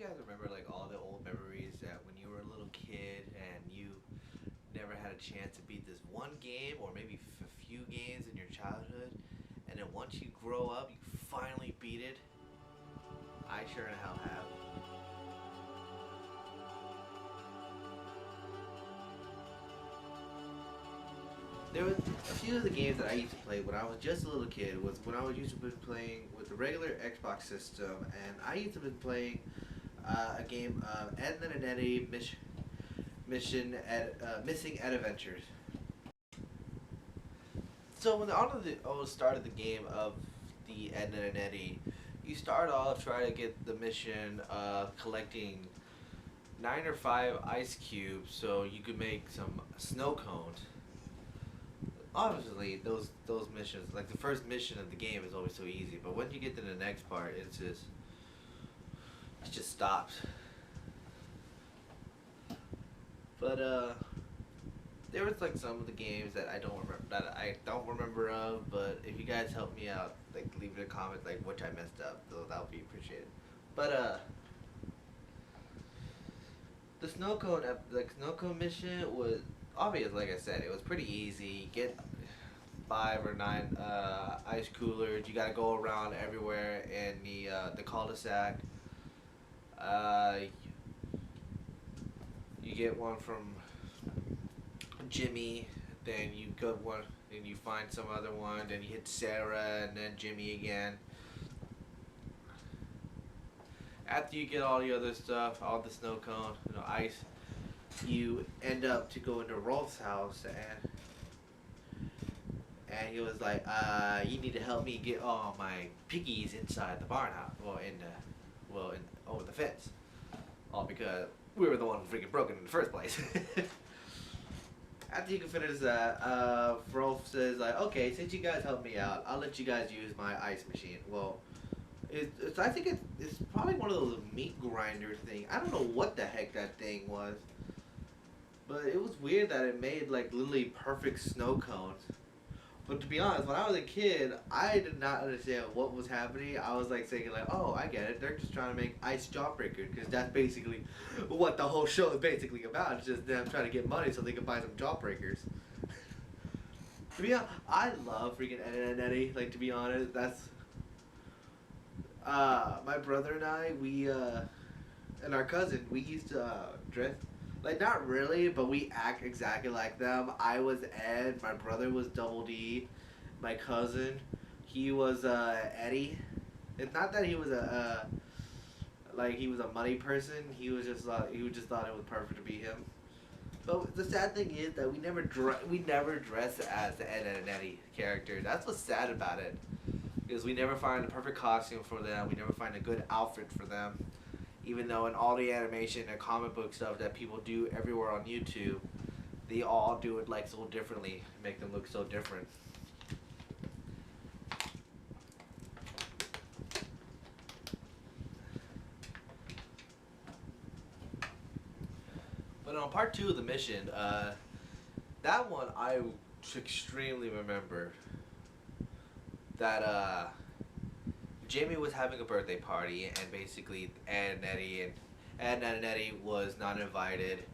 guys remember like all the old memories that when you were a little kid and you never had a chance to beat this one game or maybe a few games in your childhood, and then once you grow up, you finally beat it? I sure in hell have. There was a few of the games that I used to play when I was just a little kid. Was when I was used to be playing with the regular Xbox system, and I used to be playing a game of Edna and Eddy Missing Adventures. So when on the start of the game of the Edna and Eddy, you start off trying to get the mission of collecting 9 or 5 ice cubes so you could make some snow cones. Obviously, those missions, like the first mission of the game, is always so easy. But when you get to the next part, it just stops. But there was like some of the games that I don't remember of. But if you guys help me out, like leave it in a comment like which I messed up, so that would be appreciated. But the snow cone mission was obvious. Like I said, it was pretty easy. Get 5 or 9 ice coolers. You gotta go around everywhere in the cul-de-sac. Uh, you get one from Jimmy, then you go one, and you find some other one. Then you hit Sarah, and then Jimmy again. After you get all the other stuff, all the snow cone, ice, you end up to go into Rolf's house, and he was like, you need to help me get all my piggies inside the barn house, over the fence, all because we were the one freaking broken in the first place. After you can finish that, Rolf says like, okay, since you guys helped me out, I'll let you guys use my ice machine. Well, I think it's probably one of those meat grinder thing. I don't know what the heck that thing was, but it was weird that it made like literally perfect snow cones. But to be honest, when I was a kid, I did not understand what was happening. I was like thinking like, oh, I get it. They're just trying to make ice jawbreaker because that's basically what the whole show is basically about. It's just them trying to get money so they can buy some jawbreakers. To be honest, I love freaking Ed and Eddy. Like to be honest, that's my brother and I. And our cousin, we used to dress. Like, not really, but we act exactly like them. I was Ed, my brother was Double D, my cousin, he was Eddy. It's not that he was he was a money person. He just thought it was perfect to be him. But the sad thing is that we never dress as the Ed and Eddy character. That's what's sad about it, because we never find the perfect costume for them. We never find a good outfit for them. Even though in all the animation and comic book stuff that people do everywhere on YouTube, they all do it like so differently, make them look so different. But on part 2 of the mission, that one I extremely remember. That Jamie was having a birthday party, and basically Ed and Eddy was not invited.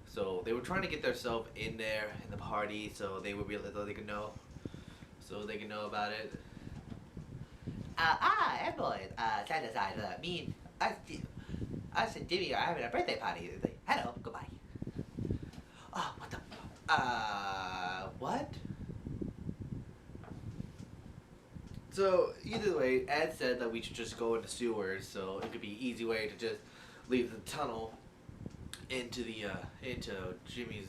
So they were trying to get themselves in there in the party, so they would be so they could know, about it. Boys, side to side, us and Jimmy are having a birthday party. Like, hello, goodbye. Oh, what the? What? So either way, Ed said that we should just go into sewers, so it could be an easy way to just leave the tunnel into into Jimmy's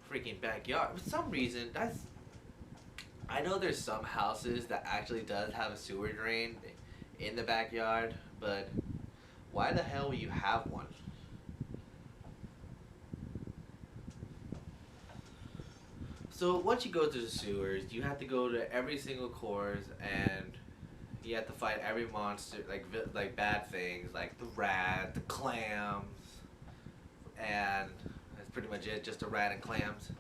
freaking backyard. For some reason, I know there's some houses that actually does have a sewer drain in the backyard, but why the hell would you have one? So once you go through the sewers, you have to go to every single course, and you have to fight every monster, like bad things, like the rat, the clams, and that's pretty much it. Just a rat and clams.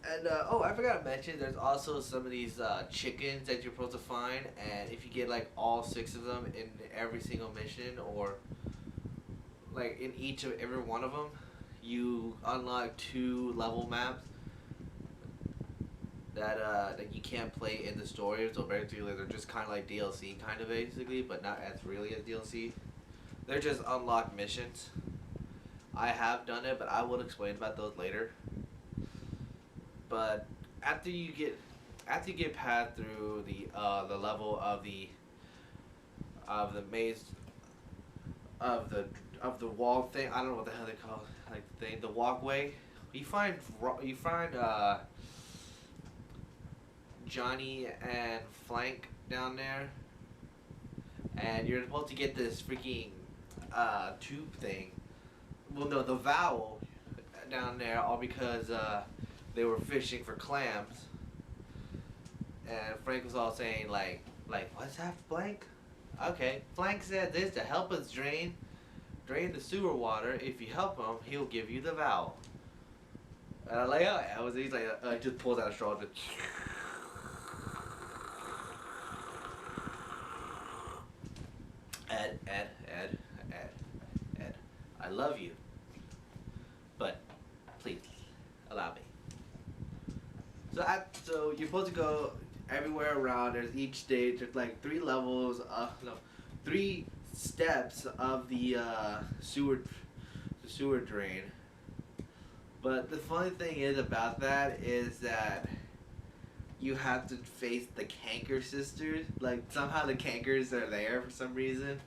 And oh, I forgot to mention, there's also some of these chickens that you're supposed to find, and if you get like all 6 of them in every single mission, or like in each of every one of them, you unlock 2 level maps that you can't play in the story. So basically, they're just kind of like DLC, kind of basically, but not as really as DLC. They're just unlocked missions. I have done it, but I will explain about those later. But after you get past through the level of the maze of the wall thing, I don't know what the hell they call it, like the walkway. You find Johnny and Flank down there, and you're supposed to get this freaking tube thing. Well, no, the vowel down there, all because they were fishing for clams, and Frank was all saying like what's that, Blank? Okay, Flank said this to help us drain the sewer water. If you help him, he'll give you the vowel. And I like, oh, he's like, just pulls out a straw. Just Ed, I love you, but please allow me. So you're supposed to go everywhere around. There's each stage. There's like 3 levels. 3 steps of the sewer drain. But the funny thing is about that is that you have to face the Canker sisters. Like somehow the Cankers are there for some reason.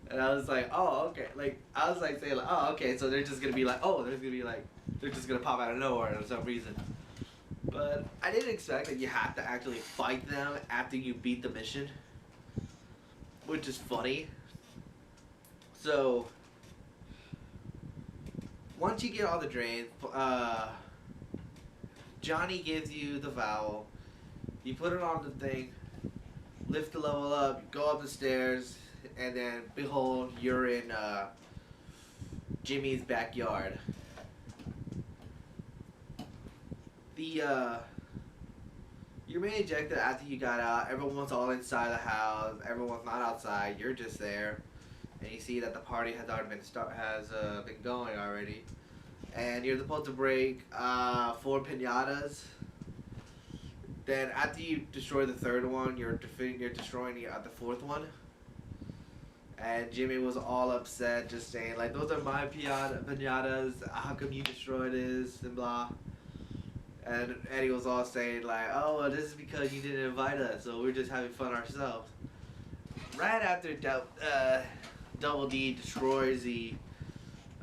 And I was like, oh, okay. Like I was like saying, like, oh, okay. So they're just gonna be like, oh, they're just gonna pop out of nowhere for some reason. But I didn't expect that you have to actually fight them after you beat the mission, which is funny. So once you get all the drains, Johnny gives you the vowel. You put it on the thing, lift the level up, go up the stairs, and then behold, you're in Jimmy's backyard. Your main objective after you got out, everyone's all inside the house, everyone's not outside, you're just there, and you see that the party has already been going already, and you're supposed to break 4 piñatas. Then after you destroy the 3rd one, you're destroying the 4th one. And Jimmy was all upset, just saying like, those are my piñatas, how come you destroy this, and blah. And Eddie was all saying like, oh, well, this is because you didn't invite us, so we're just having fun ourselves. Right after Double D destroys the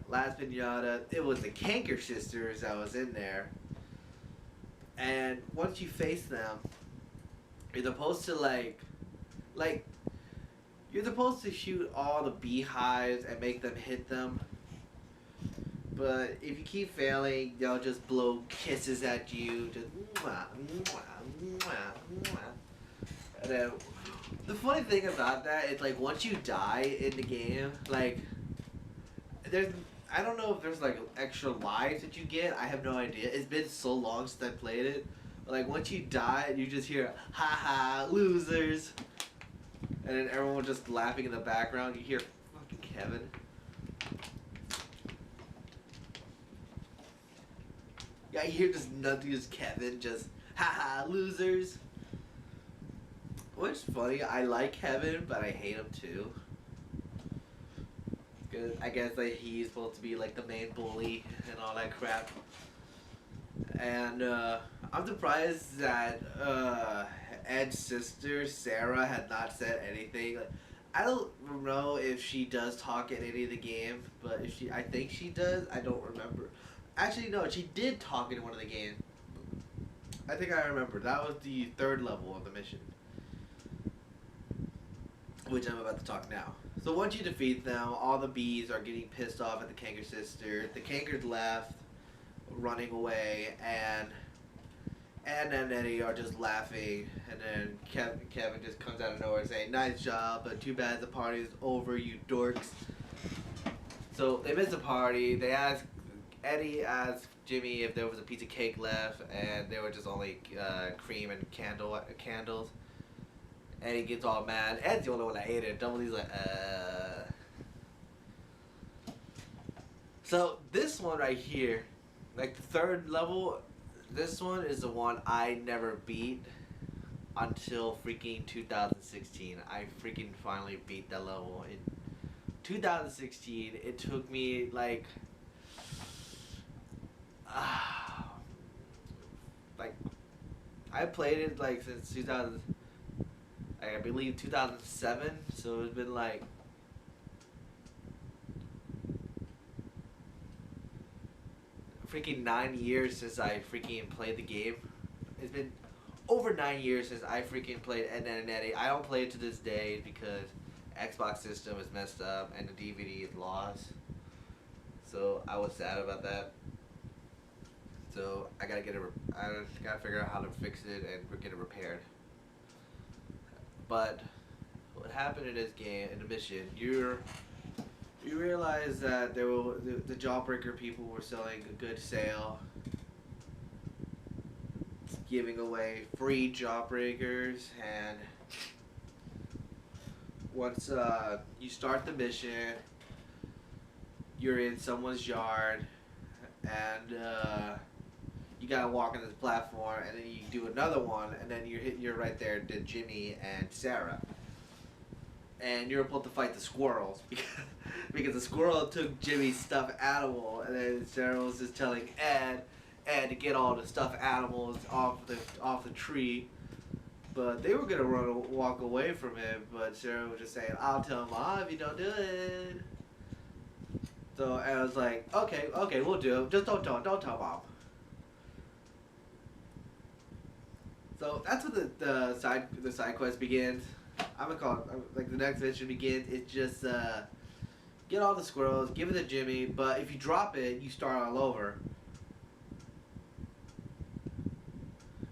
last piñata, it was the Canker sisters that was in there. And once you face them, you're supposed to you're supposed to shoot all the beehives and make them hit them. But if you keep failing, they'll just blow kisses at you, just mwah, mwah, mwah, mwah. And then the funny thing about that is like once you die in the game, like I don't know if there's like extra lives that you get. I have no idea. It's been so long since I played it. But like once you die, you just hear ha ha losers, and then everyone just laughing in the background. You hear fucking Kevin. Yeah, you hear just nothing, just Kevin, just haha losers. Which is funny, I like Kevin, but I hate him too. Cause I guess like he's supposed to be like the main bully and all that crap. And I'm surprised that Ed's sister Sarah had not said anything. Like, I don't know if she does talk in any of the games, but I think she does. I don't remember. Actually, no, she did talk in one of the games. I think I remember. That was the 3rd level of the mission, which I'm about to talk now. So once you defeat them, all the bees are getting pissed off at the Canker sister. The Cankers left, running away, and then Eddie are just laughing. And then Kevin just comes out of nowhere saying, "Nice job, but too bad the party's over, you dorks." So they miss the party. They ask Eddie asked Jimmy if there was a piece of cake left, and there were just only cream and candles. Eddie gets all mad. Ed's the only one that ate it. Double D's like, So this one right here, like the third level, this one is the one I never beat until freaking 2016. I freaking finally beat that level in 2016. It took me like like I played it like since 2000, I believe 2007. So it's been like freaking 9 years since I freaking played the game. It's been over 9 years since I freaking played Eddy. I don't play it to this day because Xbox system is messed up and the DVD is lost. So I was sad about that. So I gotta I gotta figure out how to fix it and get it repaired. But what happened in this game, in the mission, you realize that there were the Jawbreaker people were selling a good sale, giving away free Jawbreakers, and once you start the mission, you're in someone's yard, and you gotta walk on this platform, and then you do another one, and then you're right there to Jimmy and Sarah, and you're able to fight the squirrels because the squirrel took Jimmy's stuffed animal, and then Sarah was just telling Ed to get all the stuffed animals off the tree. But they were gonna walk away from him, but Sarah was just saying, "I'll tell Mom if you don't do it." So I was like, "Okay, we'll do it. Just don't tell Mom." So that's what the side quest begins. I'm gonna call it, like the next mission begins. It's just get all the squirrels, give it to Jimmy, but if you drop it, you start all over.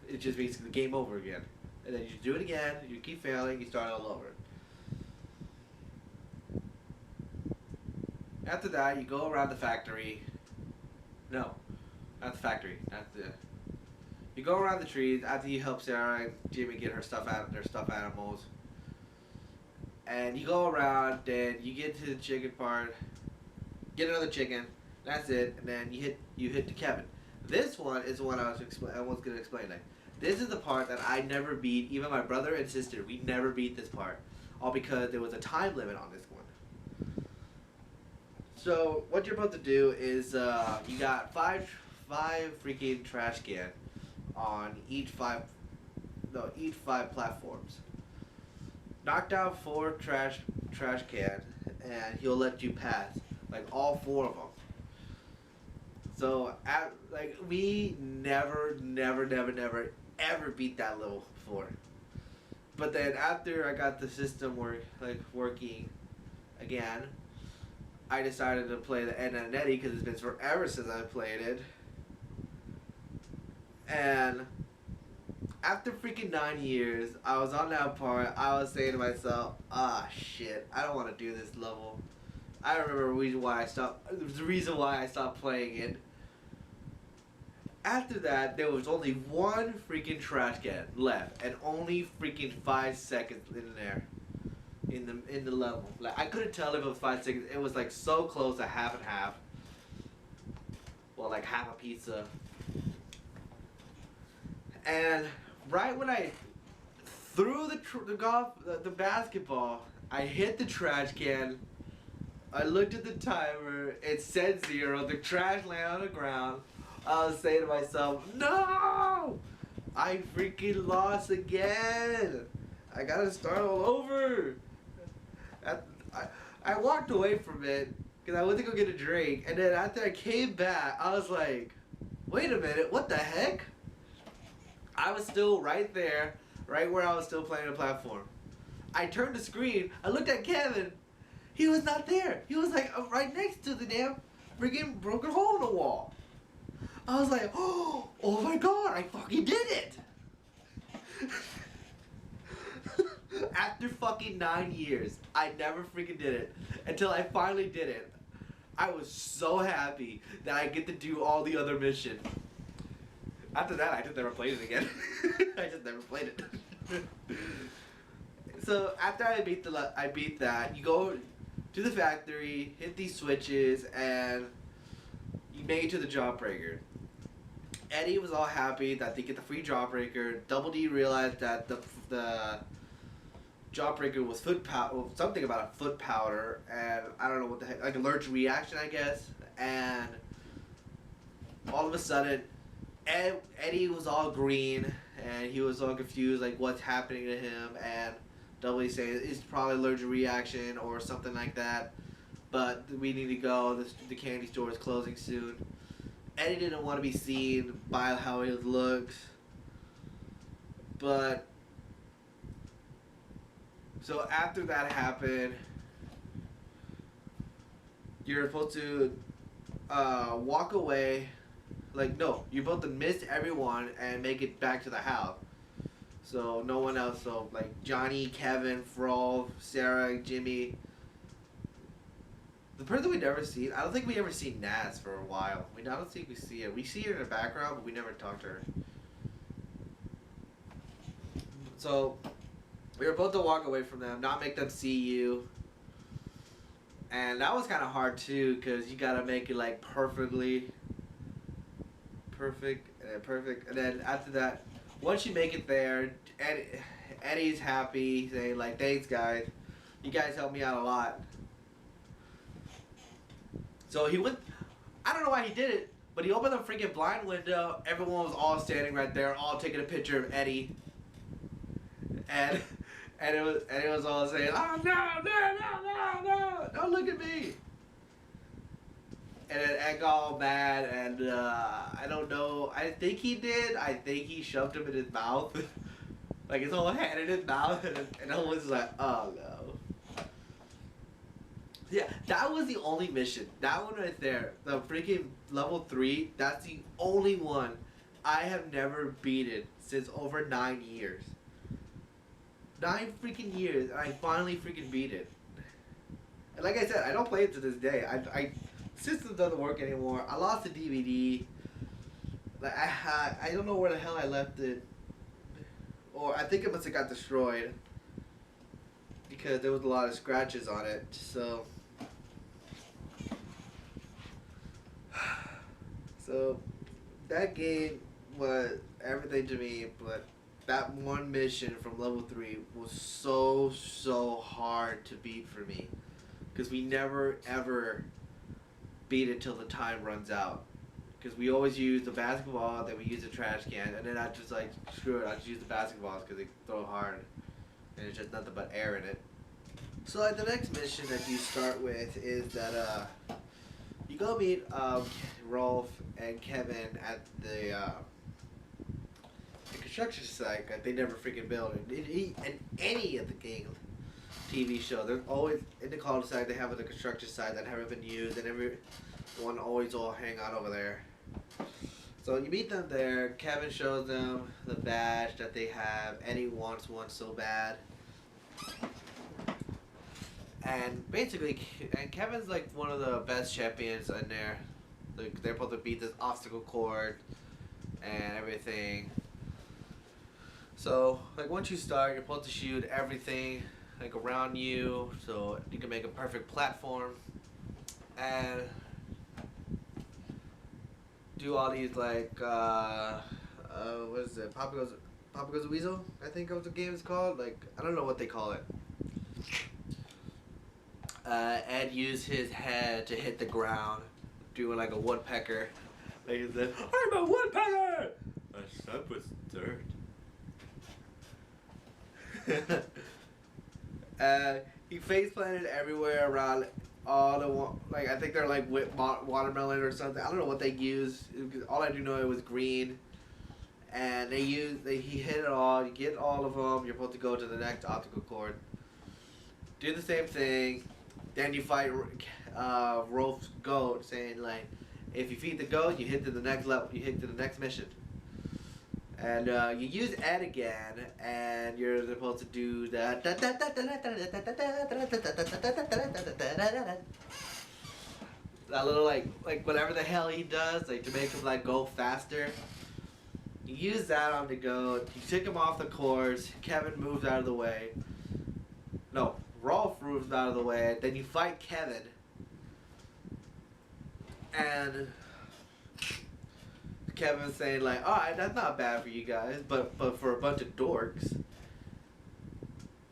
It's just basically game over again. And then you do it again, you keep failing, you start all over. After that, you go around the factory. No, not the factory, you go around the trees after you help Sarah and Jimmy get their stuffed animals. And you go around, then you get to the chicken part, get another chicken, that's it, and then you hit the cabin. This one is the one I was gonna explain. Like, this is the part that I never beat. Even my brother and sister, we never beat this part, all because there was a time limit on this one. So what you're about to do is you got five freaking trash cans on each five platforms. Knock down 4 trash cans, and he'll let you pass, like all 4 of them. So we never ever beat that level before. But then after I got the system working again, I decided to play the Ed and Eddy because it's been forever since I played it. And after freaking 9 years, I was on that part. I was saying to myself, shit, I don't want to do this level. I remember the reason why I stopped playing it. After that, there was only 1 freaking trash can left, and only freaking 5 seconds in there, in the level. Like, I couldn't tell if it was 5 seconds. It was like so close to half and half. Well, like half a pizza. And right when I threw the basketball, I hit the trash can. I looked at the timer. It said 0. The trash landed on the ground. I was saying to myself, no! I freaking lost again. I gotta start all over. I walked away from it because I went to go get a drink. And then after I came back, I was like, wait a minute, what the heck? I was still right there, right where I was still playing the platform. I turned the screen, I looked at Kevin, he was not there. He was like right next to the damn freaking broken hole in the wall. I was like, oh my god, I fucking did it! After fucking 9 years, I never freaking did it. Until I finally did it. I was so happy that I get to do all the other missions. After that, I just never played it again. I just never played it. So after I beat that, you go to the factory, hit these switches, and you made it to the Jawbreaker. Eddy was all happy that they get the free Jawbreaker. Double D realized that the Jawbreaker was foot powder, something about a foot powder, and I don't know what the heck, like allergic reaction, I guess. And all of a sudden, Eddy was all green, and he was all confused, like what's happening to him. And Double D saying it's probably allergic reaction or something like that. But we need to go. The candy store is closing soon. Eddy didn't want to be seen by how he looks, but so after that happened, you're supposed to walk away. Like, no, you're supposed to miss everyone and make it back to the house. So no one else. So like Johnny, Kevin, Frol, Sarah, Jimmy. The person we never seen, I don't think we ever seen Naz for a while. I don't think we see her. We see her in the background, but we never talk to her. So we were supposed to walk away from them, not make them see you. And that was kind of hard too, because you gotta make it like perfect, and then after that, once you make it there, Eddy's happy, saying like, "Thanks guys, you guys helped me out a lot." So he went, I don't know why he did it, but he opened the freaking blind window. Everyone was all standing right there, all taking a picture of Eddy. And it was all saying, "Oh no, don't look at me." And then Ed got all mad, and I don't know, I think he shoved him in his mouth. Like his whole hand in his mouth, and I was like, oh no. Yeah, that was the only mission. That one right there, the freaking level 3, that's the only one I have never beaten since over 9 years. 9 freaking years, and I finally freaking beat it. And like I said, I don't play it to this day. System doesn't work anymore. I lost the DVD. Like I don't know where the hell I left it. Or I think it must have got destroyed. Because there was a lot of scratches on it, so... So, that game was everything to me, but that one mission from level 3 was so hard to beat for me. Because we never ever beat it till the time runs out. Because we always use the basketball, then we use the trash can, and then I just like, screw it, I just use the basketballs because they throw hard. And it's just nothing but air in it. So like the next mission that you start with is that you go meet Rolf and Kevin at the construction site that they never freaking built. In any of the game TV show, there's always in the cul-de-sac they have the construction site that haven't been used, and everyone always all hang out over there. So you meet them there. Kevin shows them the badge that they have. Eddy wants one so bad. And basically, Kevin's like one of the best champions in there. Like, they're supposed to beat this obstacle course and everything. So, like once you start, you're supposed to shoot everything like around you, so you can make a perfect platform. And do all these like what is it? Papa Goes Weasel, I think of the game is called. Like I don't know what they call it. Ed used his head to hit the ground, doing like a woodpecker. Like he said, "I'm a woodpecker." My son was dirt. He face planted everywhere around all the like I think they're like watermelon or something. I don't know what they used. All I do know it was green, and he hit it all. You get all of them. You're supposed to go to the next obstacle course. Do the same thing. Then you fight Rolf's goat, saying like, if you feed the goat, you hit to the next level. You hit to the next mission. And you use Ed again, and you're supposed to do that. that little like whatever the hell he does, like to make him like go faster. You use that on the goat. You take him off the course. Kevin moves out of the way. No, Rolf moves out of the way. Then you fight Kevin. And Kevin's saying like, alright, that's not bad for you guys, but for a bunch of dorks.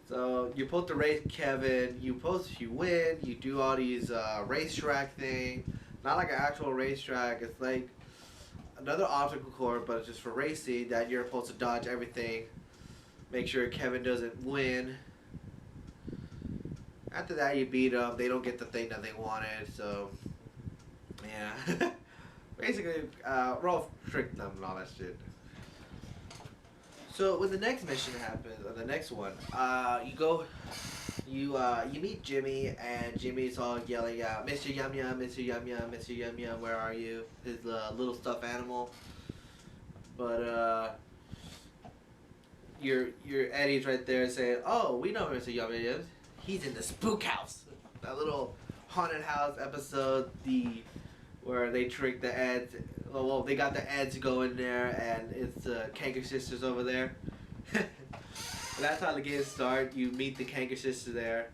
So you're supposed to race Kevin. You win. You do all these racetrack things. Not like an actual racetrack. It's like another obstacle course, but it's just for racing. That you're supposed to dodge everything. Make sure Kevin doesn't win. After that, you beat them. They don't get the thing that they wanted. So yeah, basically, Rolf tricked them and all that shit. So when the next mission happens, or the next one, you meet Jimmy, and Jimmy's all yelling out, "Mr. Yum Yum, Mr. Yum Yum, Mr. Yum Yum, where are you?" His little stuffed animal. But your Eddie's right there saying, "Oh, we know Mr. Yum Yum is. He's in the spook house." That little haunted house episode, where they trick the Eds. Well, they got the Eds to go in there, and it's the Kanker sisters over there. That's how the game starts. You meet the Kanker sister there.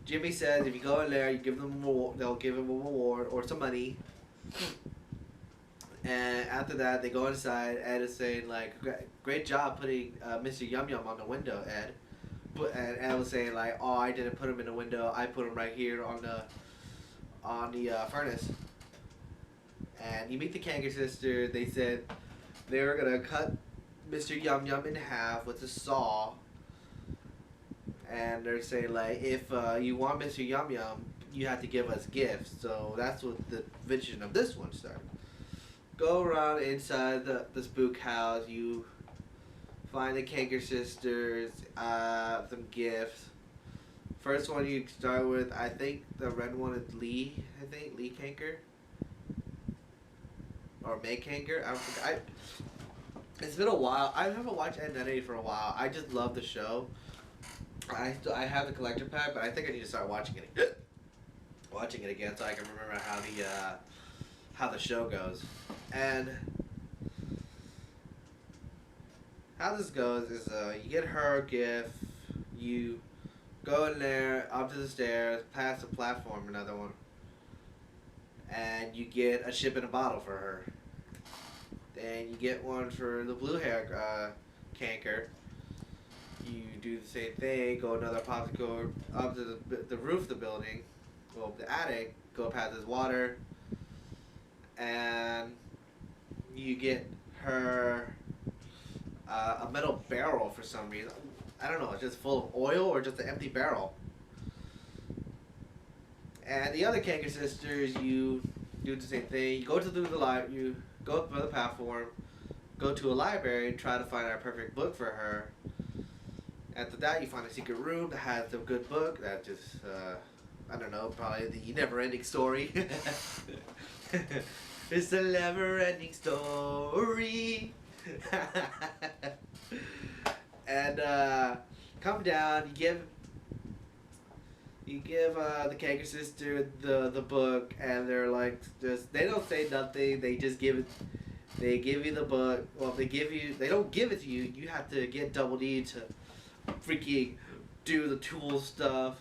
Jimmy says if you go in there, you give them they'll give him a reward or some money. And after that, they go inside. Ed is saying like, "Great job putting Mr. Yum Yum on the window, Ed." And Ed was saying like, "Oh, I didn't put him in the window. I put him right here on the furnace." And you meet the Kanker sisters. They said they were gonna cut Mr. Yum Yum in half with a saw. And they're saying like, if you want Mr. Yum Yum, you have to give us gifts. So that's what the vision of this one started. Go around inside the spook house. You find the Kanker sisters, some gifts. First one you start with, I think the red one is Lee. I think Lee Kanker. Or May Kanker. I don't think it's been a while. I haven't watched Eddy for a while. I just love the show. I have the collector pack, but I think I need to start watching it. Watching it again so I can remember how the show goes. And how this goes is you get her a gift. You go in there, up to the stairs, past the platform, another one, and you get a ship in a bottle for her. Then you get one for the blue hair Kanker. You do the same thing, go another popsicle up to the roof of the building, go up the attic, go past this water, and you get her a metal barrel for some reason. I don't know, it's just full of oil or just an empty barrel. And the other Kanker sisters, you do the same thing. You go to you go up to the platform, go to a library, and try to find our perfect book for her. After that, you find a secret room that has a good book that just, I don't know, probably the never-ending story. It's a never-ending story. And come down, you give the Kanker sister the book, and they're like, they don't say nothing. They just give it. They give you the book. Well, they don't give it to you. You have to get Double D to freaking do the tool stuff.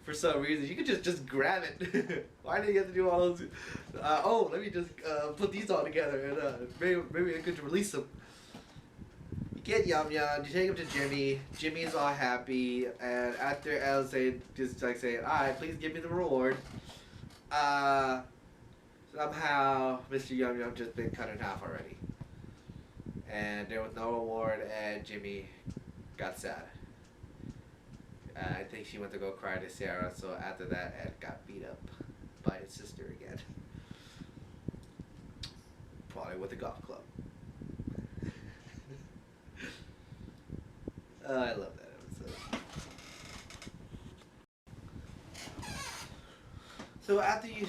For some reason, you could just grab it. Why do you have to do all those? Let me just put these all together, and maybe I could release them. You get Yum Yum, you take him to Jimmy. Jimmy's all happy, and after Elle saying, "Alright, please give me the reward." Somehow, Mr. Yum Yum just been cut in half already, and there was no reward, and Jimmy got sad. I think she went to go cry to Sarah, so after that, Ed got beat up by his sister again. Probably with a golf club. I love that episode. So after you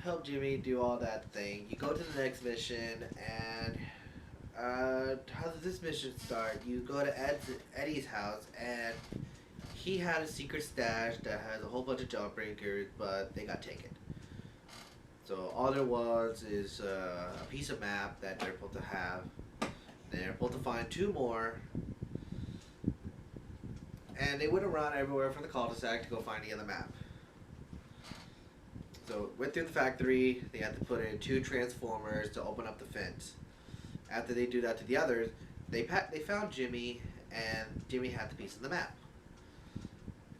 help Jimmy do all that thing, you go to the next mission, and how does this mission start? You go to Eddie's house, and he had a secret stash that has a whole bunch of jawbreakers, but they got taken. So all there was is a piece of map that they're supposed to have. They're supposed to find two more, and they went around everywhere from the cul-de-sac to go find the other map. So went through the factory. They had to put in two transformers to open up the fence. After they do that to the others, they found Jimmy, and Jimmy had the piece of the map.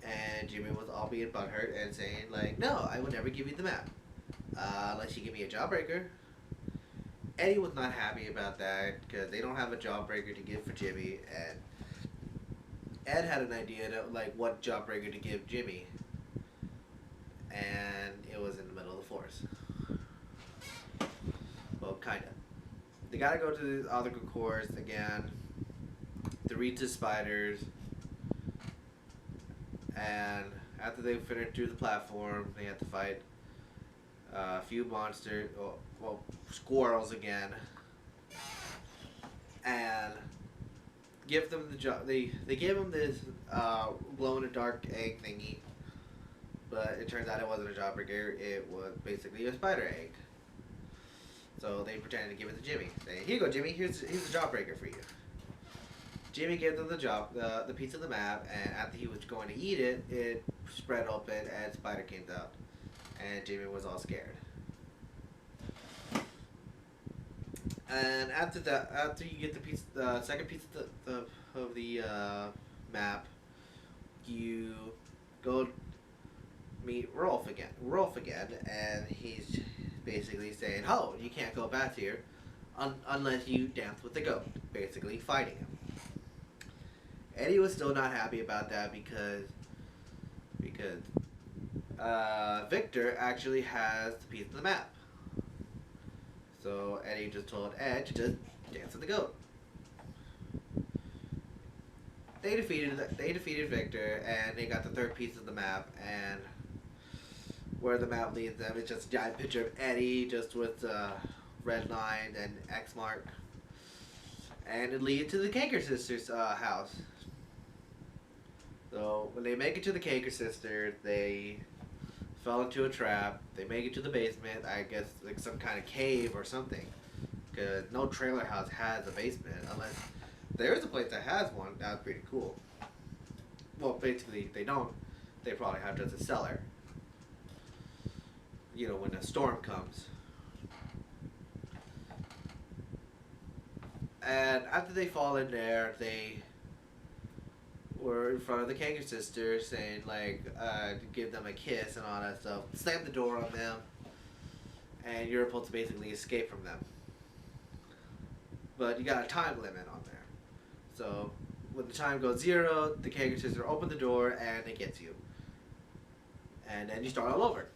And Jimmy was all being butthurt and saying like, "No, I will never give you the map unless you give me a jawbreaker." Eddie was not happy about that because they don't have a jawbreaker to give for Jimmy, and Ed had an idea to like what jawbreaker to give Jimmy, and it was in the middle of the forest. Well, kinda. They gotta go to the other course again to reach the spiders, and after they finished through the platform, they had to fight a few monsters, well, squirrels again, and give them the job. They gave them this glow in the dark egg thingy, but it turns out it wasn't a jawbreaker. It was basically a spider egg. So they pretended to give it to Jimmy, saying, "Here you go, Jimmy. Here's a jawbreaker for you." Jimmy gave them the piece of the map, and after he was going to eat it, it spread open and spider came out, and Jimmy was all scared. And after that, after you get the second piece of the map, you go meet Rolf again, and he's basically saying, "Oh, you can't go back here unless you dance with the goat," basically fighting him. Eddie was still not happy about that because Victor actually has the piece of the map. So Eddie just told Ed to just dance with the goat. They defeated Victor, and they got the third piece of the map, and where the map leads them is just a giant picture of Eddie just with red line and X mark. And it leads to the Kanker sisters' house. So when they make it to the Kanker sisters, they fell into a trap. They make it to the basement, I guess like some kind of cave or something. Because no trailer house has a basement unless there is a place that has one. That's pretty cool. Well, basically, if they don't, they probably have just a cellar. You know, when a storm comes. And after they fall in there, they were in front of the Kanker sisters saying, like, to give them a kiss and all that stuff. Slam the door on them, and you're supposed to basically escape from them. But you got a time limit on there. So, when the time goes 0, the Kanker sisters open the door and it gets you. And then you start all over.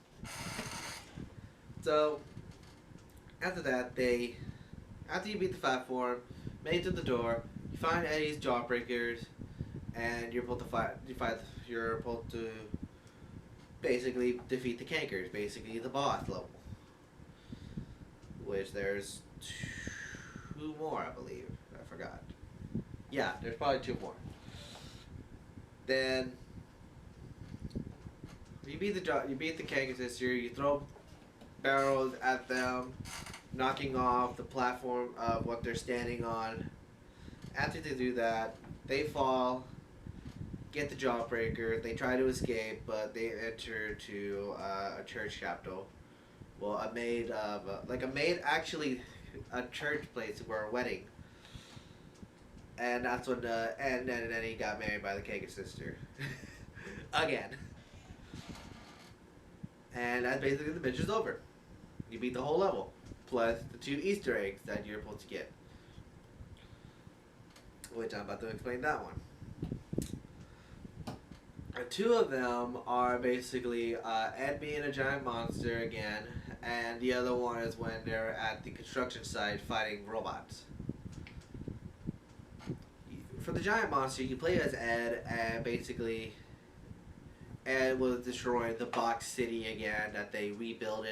So, after that, after you beat the platform, make it to the door, you find Eddie's jawbreakers, and you're supposed to basically defeat the Kankers, basically the boss level. Which there's 2 more, I believe. I forgot. Yeah, there's probably 2 more. Then you beat the Kanker sister. You throw barrels at them, knocking off the platform of what they're standing on. After they do that, they fall, get the jawbreaker. They try to escape, but they enter to a church chapel. Well, a church place for a wedding. And that's when and then he got married by the Kanker sister. Again. And that's basically the mission's over. You beat the whole level. Plus the 2 Easter eggs that you're supposed to get. Which I'm about to explain that one. 2 of them are basically Ed being a giant monster again, and the other one is when they're at the construction site fighting robots. For the giant monster, you play as Ed, and basically Ed was destroying the box city again that they rebuilt.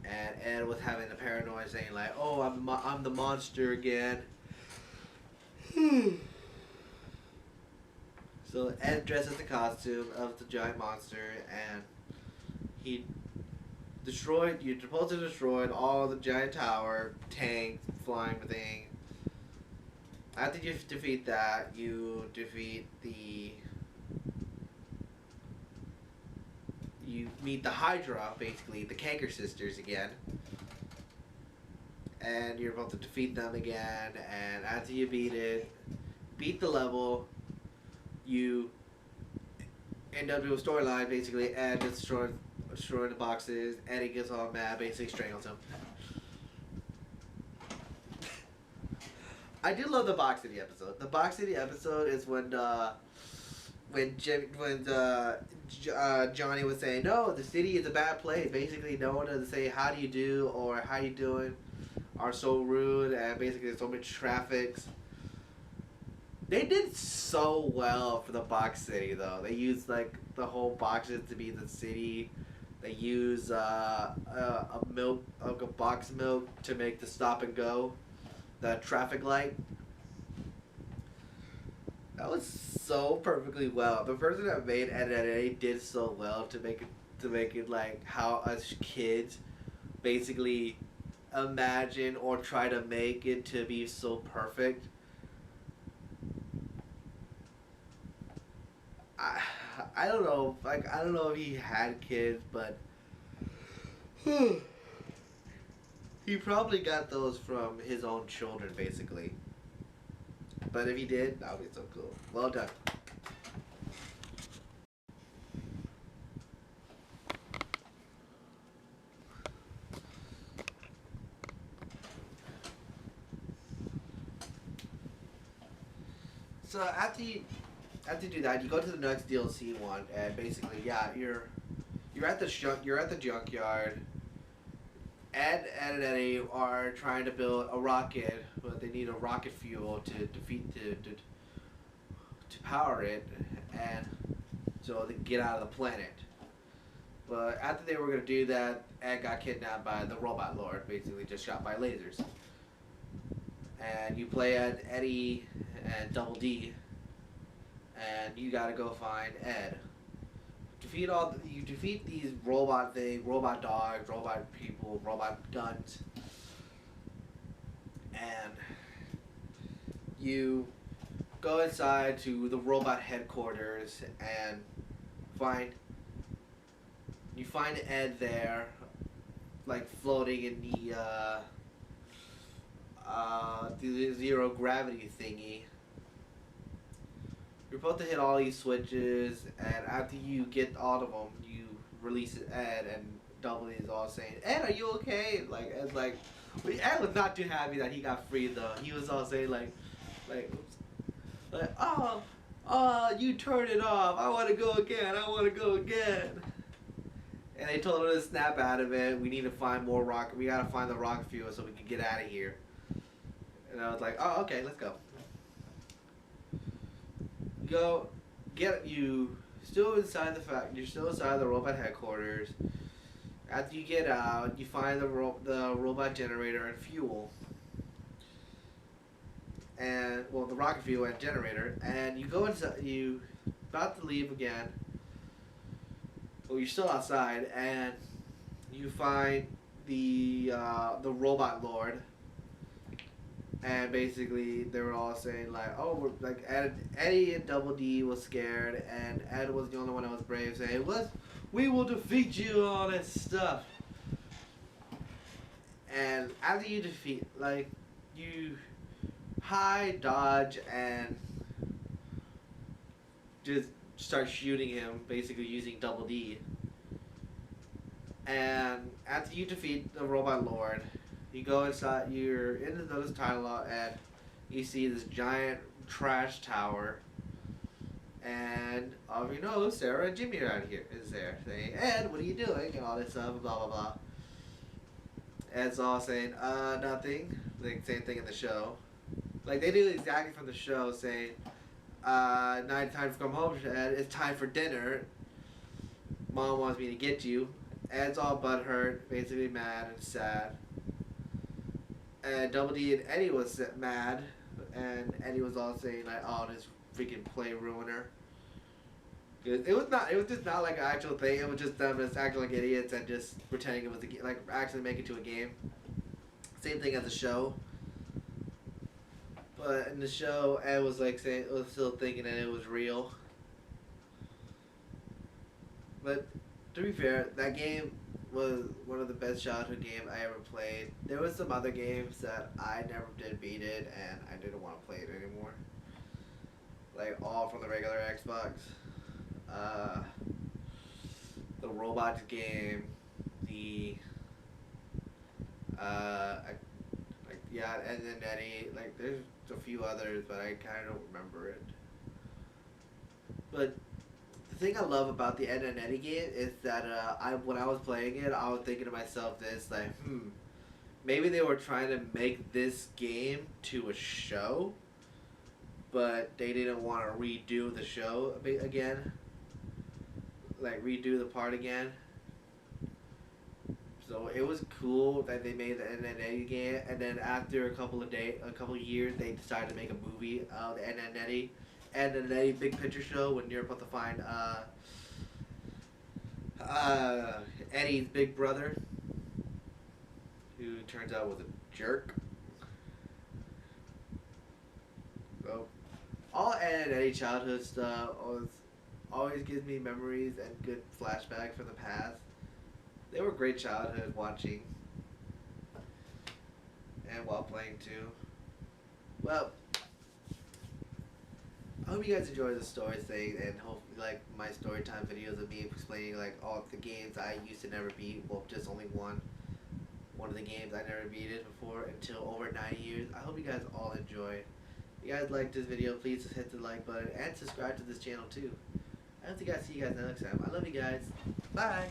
And Ed was having the paranoia saying like, "Oh, I'm the monster again." So Ed dresses the costume of the giant monster, and he destroyed. You're supposed to destroy all the giant tower, tanks, flying thing. After you defeat that, you defeat the. You meet the Hydra, basically the Kanker sisters again, and you're about to defeat them again. And after you beat the level, you end up doing a storyline basically, and destroying the boxes. Eddie gets all mad, basically strangles him. I do love the Box City episode. The Box City episode is when Johnny was saying, no, the city is a bad place. Basically, no one doesn't say how do you do or how you doing are so rude, and basically there's so much traffic. They did so well for the Box City though. They used like the whole boxes to be the city. They use a box milk to make the stop and go, the traffic light. That was so perfectly well. The person that made Eddy did so well to make it like how us kids basically imagine or try to make it to be so perfect. I don't know, like I don't know if he had kids, but he probably got those from his own children, basically. But if he did, that would be so cool. Well done. So after you do that, you go to the next DLC one, and basically, yeah, you're at the junkyard. Ed and Eddie are trying to build a rocket, but they need a rocket fuel to power it, and so they can get out of the planet. But after they were gonna do that, Ed got kidnapped by the robot lord, basically just shot by lasers. And you play Eddie and Double D, and you gotta go find Ed. You defeat these robot things, robot dogs, robot people, robot guns, and you go inside to the robot headquarters and find you find Ed there, like floating in the zero gravity thingy. You're supposed to hit all these switches, and after you get all of them, you release Ed, and Double is all saying, "Ed, are you okay?" Like Ed's like, well, Ed was not too happy that he got freed though. He was all saying like, you turned it off. I want to go again. I want to go again. And they told him to snap out of it. We need to find more rocket. We gotta find the rocket fuel so we can get out of here. And I was like, oh, okay, let's go. Go get you still inside the you're still inside the robot headquarters. After you get out, you find the robot generator and fuel, and well, the rocket fuel and generator, and you go inside. You about to leave again. Well, you're still outside, and you find the robot lord. And basically, they were all saying like, "Oh, we're, like Eddie and Double D was scared, and Ed was the only one that was brave, saying, we will defeat you, all that stuff." And after you defeat, like, you hide, dodge, and just start shooting him, basically using Double D. And after you defeat the robot lord, you go inside, you're in this title lot, and you see this giant trash tower. And you know, Sarah and Jimmy are out here, is there, saying, "Ed, what are you doing?" And all this stuff, blah, blah, blah. Ed's all saying, nothing. Like, same thing in the show. Like, they do exactly from the show, saying, night time to come home, Ed, it's time for dinner. Mom wants me to get you. Ed's all butthurt, basically mad and sad. And Double D and Eddie was mad, and Eddie was all saying like, "Oh, this freaking play ruiner." It was not. It was just not like an actual thing. It was just them just acting like idiots and just pretending it was like actually make it to a game. Same thing as the show. But in the show, Ed was like saying, was still thinking that it was real. But to be fair, that game was one of the best childhood games I ever played. There was some other games that I never did beat it, and I didn't want to play it anymore. Like all from the regular Xbox. Uh, the robots game, the yeah, and then Eddy. Like there's a few others, but I kind of don't remember it. But the thing I love about the Ed and Eddy game is that I when I was playing it, I was thinking to myself this like, maybe they were trying to make this game to a show, but they didn't want to redo the show again, like redo the part again. So it was cool that they made the Ed and Eddy game, and then after a couple of years, they decided to make a movie of the Ed and Eddy, Big Picture Show when you're supposed to find Eddie's big brother, who turns out was a jerk. So all Ed and Eddy childhood stuff always gives me memories and good flashbacks from the past. They were great childhood watching and while playing too. Well, I hope you guys enjoy the story thing and hope like my story time videos of me explaining like all the games I used to never beat. Well, just only one. One of the games I never beat it before until over 9 years. I hope you guys all enjoy. If you guys like this video, please just hit the like button and subscribe to this channel too. I hope you guys see you guys next time. I love you guys. Bye.